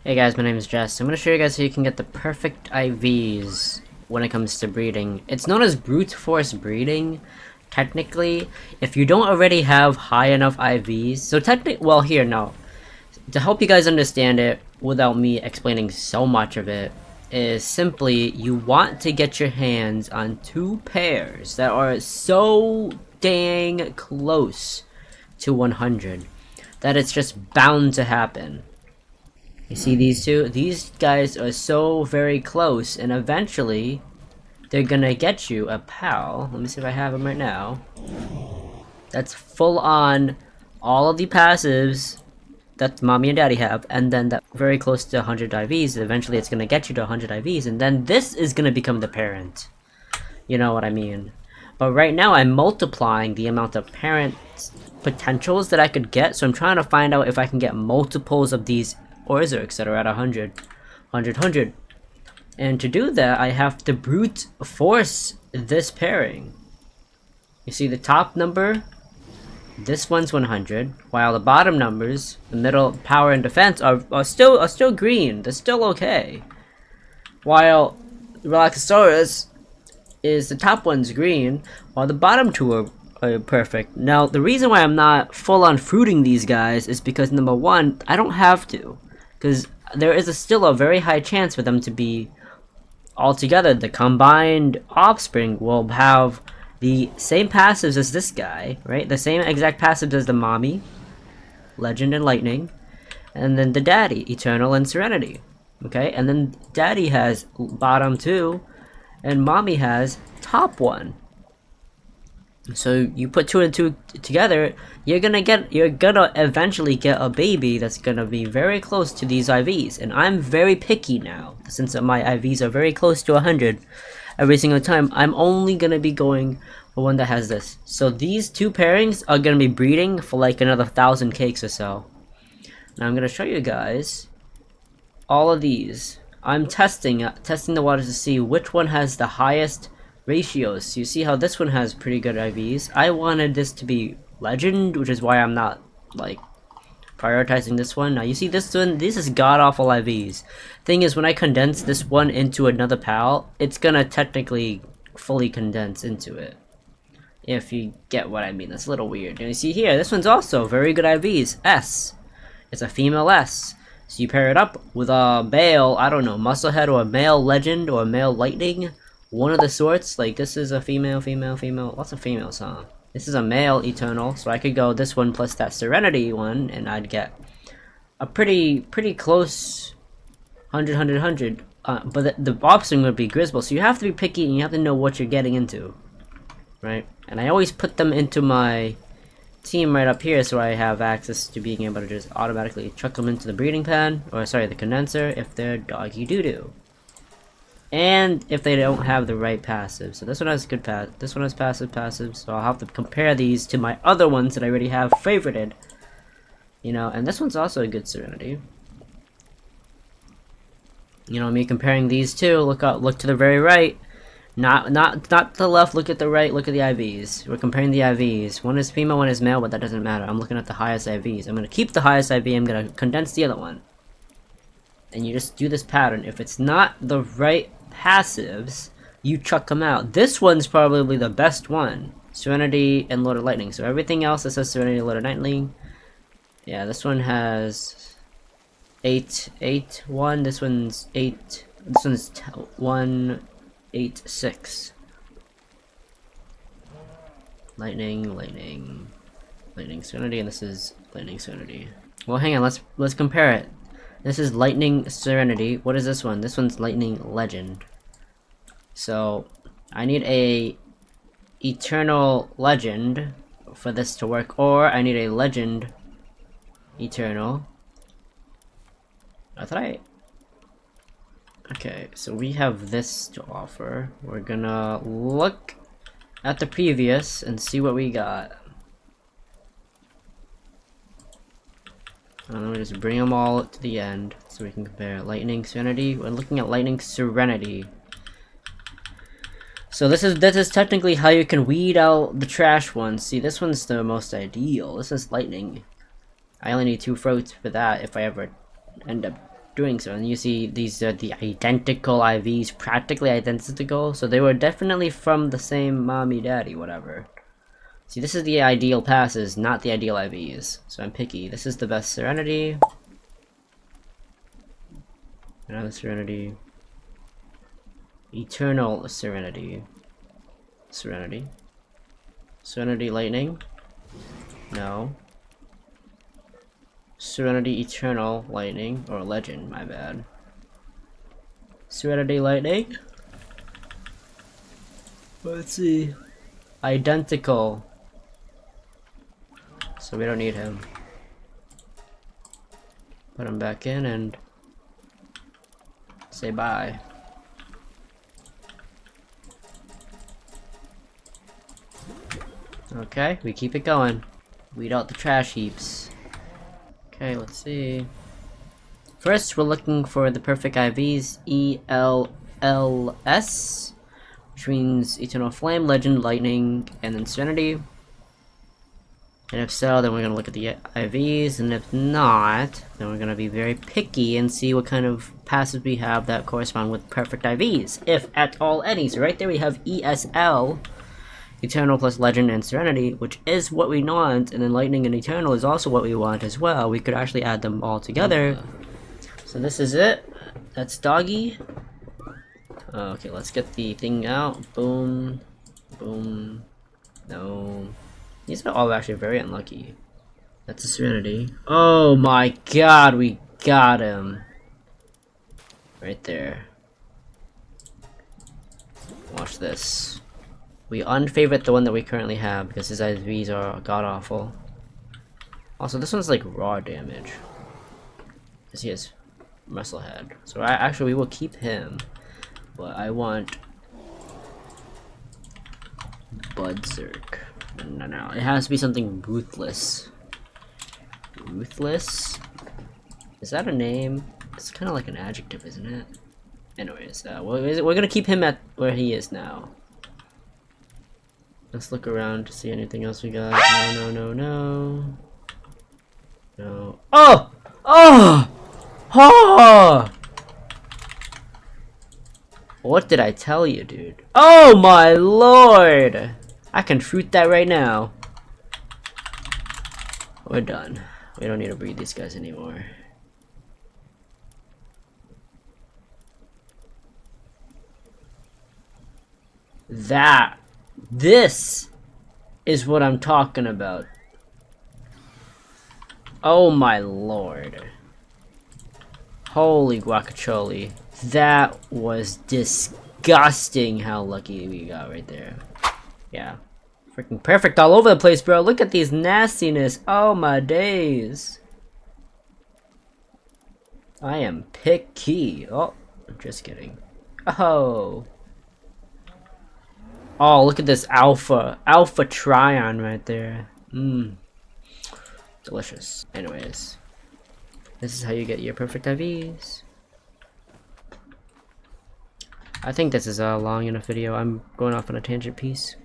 Hey guys, my name is Jess. I'm going to show you guys how you can get the perfect IVs when it comes to breeding. It's known as brute force breeding, technically, if you don't already have high enough IVs. So technically, well here, no. To help you guys understand it, without me explaining so much of it, is simply you want to get your hands on two pairs that are so dang close to 100 that it's just bound to happen. You see these two? These guys are so very close, and eventually they're gonna get you a pal. Let me see if I have them right now. That's full on all of the passives that mommy and daddy have, and then that very close to 100 IVs. Eventually it's gonna get you to 100 IVs, and then this is gonna become the parent. You know what I mean? But right now I'm multiplying the amount of parent potentials that I could get, so I'm trying to find out if I can get multiples of these Orzerks that are at 100, 100. And to do that, I have to brute force this pairing. You see the top number? This one's 100, while the bottom numbers, the middle, power and defense, are still green. They're still okay. While Relaxosaurus is the top one's green, while the bottom two are perfect. Now, the reason why I'm not full on fruiting these guys is because number one, I don't have to. Because there is still a very high chance for them to be all together. The combined offspring will have the same passives as this guy, right? The same exact passives as the mommy, Legend and Lightning, and then the daddy, Eternal and Serenity. Okay, and then daddy has bottom two, and mommy has top one. So you put two and two together, you're gonna eventually get a baby that's gonna be very close to these IVs. And I'm very picky now, since my IVs are very close to 100 every single time. I'm only gonna be going for one that has this. So these two pairings are gonna be breeding for like another 1,000 cakes or so. Now I'm gonna show you guys all of these. I'm testing the waters to see which one has the highest ratios. So you see how this one has pretty good IVs. I wanted this to be Legend, which is why I'm not like prioritizing this one. Now you see this one, this is god awful IVs. Thing is, when I condense this one into another pal, it's gonna technically fully condense into it. If you get what I mean. That's a little weird. And you see here, this one's also very good IVs. S. It's a female S. So you pair it up with a male, I don't know, Musclehead, or a male Legend, or a male Lightning. One of the sorts, like this is a female. Lots of females, huh? This is a male Eternal, so I could go this one plus that Serenity one, and I'd get a pretty close 100. But the offspring would be Grizzle, so you have to be picky and you have to know what you're getting into, right? And I always put them into my team right up here, so I have access to being able to just automatically chuck them into the breeding pan, or sorry, the condenser, if they're doggy doo-doo. And if they don't have the right passive. So this one has good this one has passive, so I'll have to compare these to my other ones that I already have favorited. You know, and this one's also a good Serenity. You know, me comparing these two, look to the very right. Not to the left, look at the right, look at the IVs. We're comparing the IVs. One is female, one is male, but that doesn't matter. I'm looking at the highest IVs. I'm gonna keep the highest IV, I'm gonna condense the other one. And you just do this pattern. If it's not the right passives, you chuck them out. This one's probably the best one. Serenity and Lord of Lightning. So everything else that says Serenity, Lord of Lightning. Yeah, this one has 8, 1. This one's 8. This one's 1, 8, 6. Lightning, Serenity, and this is Lightning, Serenity. Well, hang on. Let's compare it. This is Lightning Serenity. What is this one? This one's Lightning Legend. So I need a Eternal Legend for this to work, or I need a Legend Eternal. Okay, so we have this to offer. We're gonna look at the previous and see what we got. I'm gonna just bring them all to the end so we can compare. Lightning Serenity. We're looking at Lightning Serenity. So this is technically how you can weed out the trash ones. See, this one's the most ideal. This is Lightning. I only need 2 fruits for that if I ever end up doing so. And you see these are the identical IVs, practically identical, so they were definitely from the same mommy, daddy, whatever. See, this is the ideal passes, not the ideal IVs, so I'm picky. This is the best Serenity. Another Serenity. Eternal Serenity. Serenity. Serenity Lightning. No. Serenity Eternal Lightning. Or Legend, my bad. Serenity Lightning. Let's see. Identical. So we don't need him. Put him back in and say bye. Okay, we keep it going. Weed out the trash heaps. Okay, let's see. First, we're looking for the perfect IVs, ELLS, which means Eternal Flame, Legend, Lightning, and then Serenity. And if so, then we're going to look at the IVs, and if not, then we're going to be very picky and see what kind of passes we have that correspond with perfect IVs, if at all any. So right there we have ESL, Eternal plus Legend and Serenity, which is what we want, and then Lightning and Eternal is also what we want as well. We could actually add them all together. So this is it. That's Doggy. Okay, let's get the thing out. Boom. Boom. No. These are all actually very unlucky. That's a Serenity. Oh my god, we got him. Right there. Watch this. We unfavorite the one that we currently have because his IVs are god-awful. Also, this one's like raw damage. Because he has Muscle Head. So actually, we will keep him. But I want Budzerk. No. It has to be something ruthless. Ruthless? Is that a name? It's kind of like an adjective, isn't it? Anyways, we're gonna keep him at where he is now. Let's look around to see anything else we got. No. Oh! Oh! Oh! What did I tell you, dude? Oh my lord! I can fruit that right now. We're done. We don't need to breed these guys anymore. This is what I'm talking about. Oh my lord. Holy guacacholi. That was disgusting how lucky we got right there. Yeah. Freaking perfect all over the place, bro. Look at these nastiness. Oh my days. I am picky. Oh, just kidding. Oh. Oh, look at this alpha Tryon right there. Delicious. Anyways, this is how you get your perfect IVs. I think this is a long enough video. I'm going off on a tangent piece.